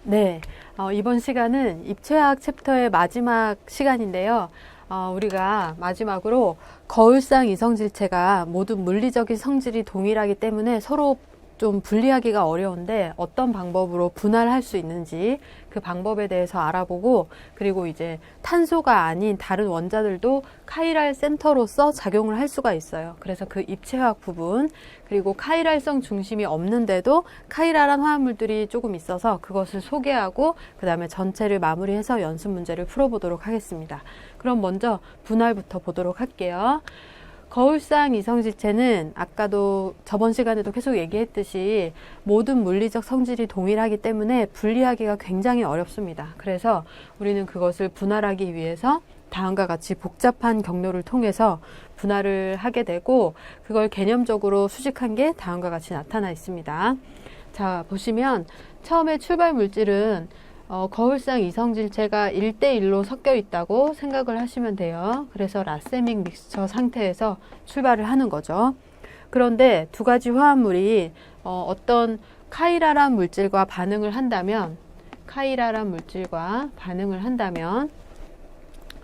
네, 이번 시간은 입체화학 챕터의 마지막 시간인데요. 우리가 마지막으로 거울상 이성질체가 모두 물리적인 성질이 동일하기 때문에 서로 좀 분리하기가 어려운데 어떤 방법으로 분할할 수 있는지 그 방법에 대해서 알아보고, 그리고 이제 탄소가 아닌 다른 원자들도 카이랄 센터로서 작용을 할 수가 있어요. 그래서 그 입체화학 부분, 그리고 카이랄성 중심이 없는데도 카이랄한 화합물들이 조금 있어서 그것을 소개하고 그 다음에 전체를 마무리해서 연습 문제를 풀어보도록 하겠습니다. 그럼 먼저 분할부터 보도록 할게요. 거울상 이성질체는 아까도 저번 시간에도 계속 얘기했듯이 모든 물리적 성질이 동일하기 때문에 분리하기가 굉장히 어렵습니다. 그래서 우리는 그것을 분할하기 위해서 다음과 같이 복잡한 경로를 통해서 분할을 하게 되고, 그걸 개념적으로 수식한 게 다음과 같이 나타나 있습니다. 자, 보시면 처음에 출발 물질은 거울상 이성질체가 1대1로 섞여 있다고 생각을 하시면 돼요. 그래서 라세믹 믹스처 상태에서 출발을 하는 거죠. 그런데 두 가지 화합물이 어떤 카이랄한 물질과 반응을 한다면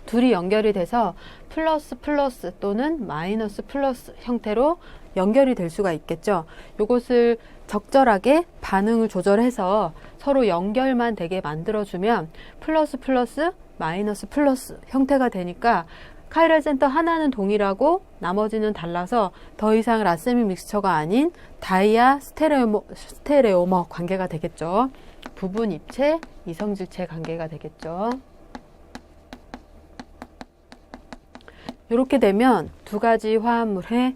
둘이 연결이 돼서 플러스 플러스 또는 마이너스 플러스 형태로 연결이 될 수가 있겠죠. 이것을 적절하게 반응을 조절해서 서로 연결만 되게 만들어주면 플러스 플러스 마이너스 플러스 형태가 되니까 카이랄 센터 하나는 동일하고 나머지는 달라서 더 이상 라세믹 믹스처가 아닌 다이아 스테레오머 관계가 되겠죠. 부분 입체 이성질체 관계가 되겠죠. 이렇게 되면 두 가지 화합물의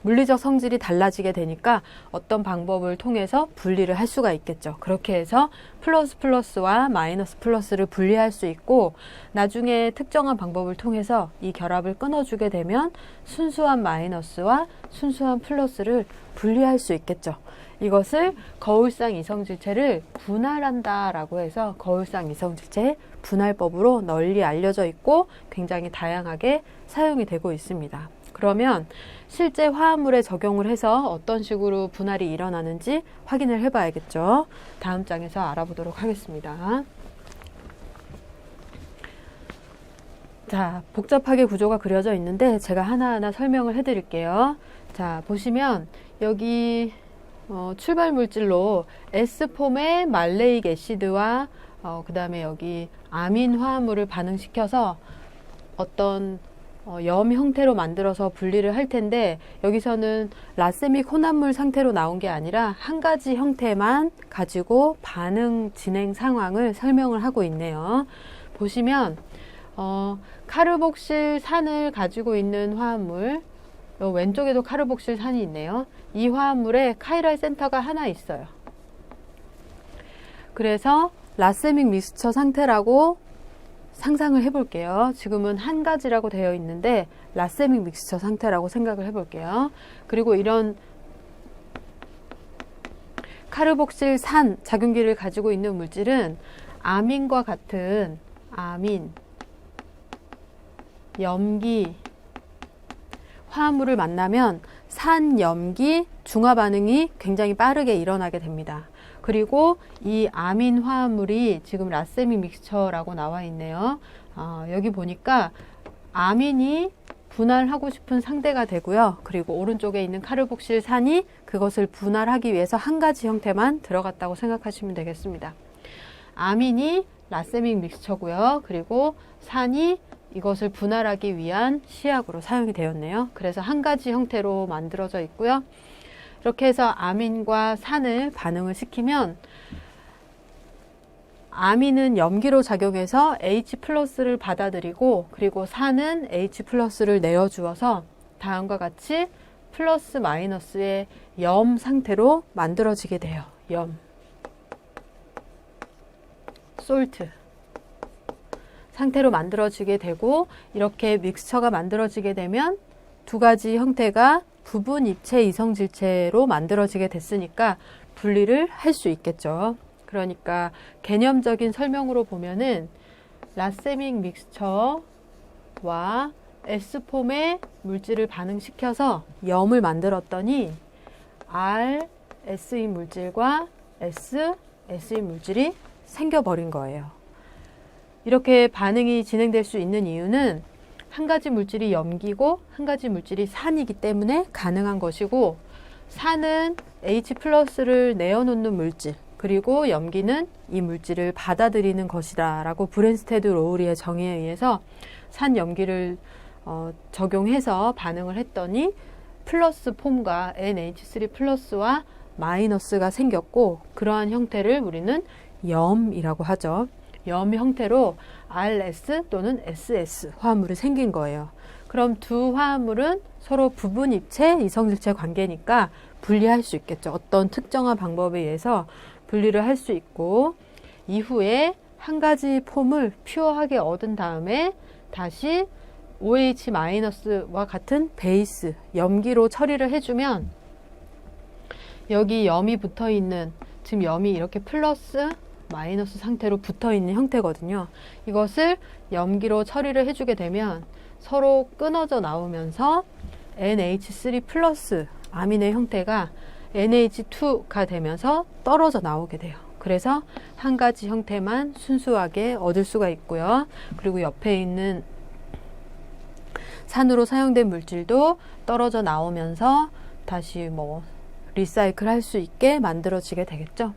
물리적 성질이 달라지게 되니까 어떤 방법을 통해서 분리를 할 수가 있겠죠. 그렇게 해서 플러스 플러스와 마이너스 플러스를 분리할 수 있고, 나중에 특정한 방법을 통해서 이 결합을 끊어주게 되면 순수한 마이너스와 순수한 플러스를 분리할 수 있겠죠. 이것을 거울상 이성질체를 분할한다라고 해서 거울상 이성질체 분할법으로 널리 알려져 있고 굉장히 다양하게 사용이 되고 있습니다. 그러면 실제 화합물에 적용을 해서 어떤 식으로 분할이 일어나는지 확인을 해봐야겠죠. 다음 장에서 알아보도록 하겠습니다. 자, 복잡하게 구조가 그려져 있는데 제가 하나하나 설명을 해드릴게요. 자, 보시면 여기 출발 물질로 S폼의 말레익 애시드와 그 다음에 여기 아민 화합물을 반응시켜서 어떤 염 형태로 만들어서 분리를 할 텐데, 여기서는 라세믹 혼합물 상태로 나온 게 아니라 한 가지 형태만 가지고 반응 진행 상황을 설명을 하고 있네요. 보시면 카르복실 산을 가지고 있는 화합물, 왼쪽에도 카르복실 산이 있네요. 이 화합물에 카이랄 센터가 하나 있어요. 그래서 라세믹 믹스처 상태라고 상상을 해볼게요. 지금은 한 가지라고 되어 있는데 라세믹 믹스처 상태라고 생각을 해볼게요. 그리고 이런 카르복실 산 작용기를 가지고 있는 물질은 아민과 같은 아민, 염기 화합물을 만나면 산, 염기 중화 반응이 굉장히 빠르게 일어나게 됩니다. 그리고 이 아민 화합물이 지금 라세믹 믹스처라고 나와 있네요. 여기 보니까 아민이 분할하고 싶은 상대가 되고요. 그리고 오른쪽에 있는 카르복실 산이 그것을 분할하기 위해서 한 가지 형태만 들어갔다고 생각하시면 되겠습니다. 아민이 라세믹 믹스처고요. 그리고 산이 이것을 분할하기 위한 시약으로 사용이 되었네요. 그래서 한 가지 형태로 만들어져 있고요. 이렇게 해서 아민과 산을 반응을 시키면 아민은 염기로 작용해서 H+를 받아들이고, 그리고 산은 H+를 내어주어서 다음과 같이 플러스 마이너스의 염 상태로 만들어지게 돼요. 염, 솔트 상태로 만들어지게 되고, 이렇게 믹스처가 만들어지게 되면 두 가지 형태가 부분 입체 이성질체로 만들어지게 됐으니까 분리를 할 수 있겠죠. 그러니까 개념적인 설명으로 보면은 라세믹 믹스처와 S폼의 물질을 반응시켜서 염을 만들었더니 R, S인 물질과 S, S인 물질이 생겨버린 거예요. 이렇게 반응이 진행될 수 있는 이유는 한 가지 물질이 염기고 한 가지 물질이 산이기 때문에 가능한 것이고, 산은 H+를 내어놓는 물질, 그리고 염기는 이 물질을 받아들이는 것이다 라고 브랜스테드 로우리의 정의에 의해서 산 염기를 적용해서 반응을 했더니 플러스 폼과 NH3 플러스와 마이너스가 생겼고, 그러한 형태를 우리는 염이라고 하죠. 염 형태로 RS 또는 SS 화합물이 생긴 거예요. 그럼 두 화합물은 서로 부분 입체, 이성질체 관계니까 분리할 수 있겠죠. 어떤 특정한 방법에 의해서 분리를 할 수 있고, 이후에 한 가지 폼을 퓨어하게 얻은 다음에 다시 OH-와 같은 베이스, 염기로 처리를 해주면 여기 염이 붙어 있는, 지금 염이 이렇게 플러스, 마이너스 상태로 붙어 있는 형태거든요. 이것을 염기로 처리를 해주게 되면 서로 끊어져 나오면서 NH3 플러스 아민의 형태가 NH2가 되면서 떨어져 나오게 돼요. 그래서 한 가지 형태만 순수하게 얻을 수가 있고요. 그리고 옆에 있는 산으로 사용된 물질도 떨어져 나오면서 다시 리사이클 할 수 있게 만들어지게 되겠죠.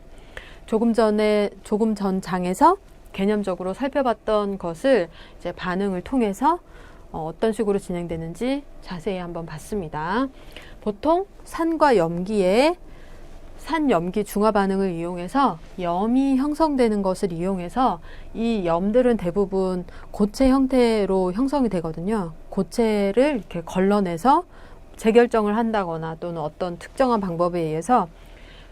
조금 전 장에서 개념적으로 살펴봤던 것을 이제 반응을 통해서 어떤 식으로 진행되는지 자세히 한번 봤습니다. 보통 산과 염기의 산염기 중화 반응을 이용해서 염이 형성되는 것을 이용해서 이 염들은 대부분 고체 형태로 형성이 되거든요. 고체를 이렇게 걸러내서 재결정을 한다거나 또는 어떤 특정한 방법에 의해서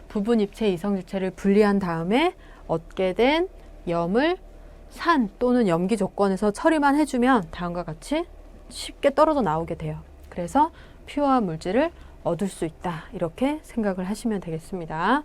부분 입체, 이성질체를 분리한 다음에 얻게 된 염을 산 또는 염기 조건에서 처리만 해주면 다음과 같이 쉽게 떨어져 나오게 돼요. 그래서 퓨어한 물질을 얻을 수 있다, 이렇게 생각을 하시면 되겠습니다.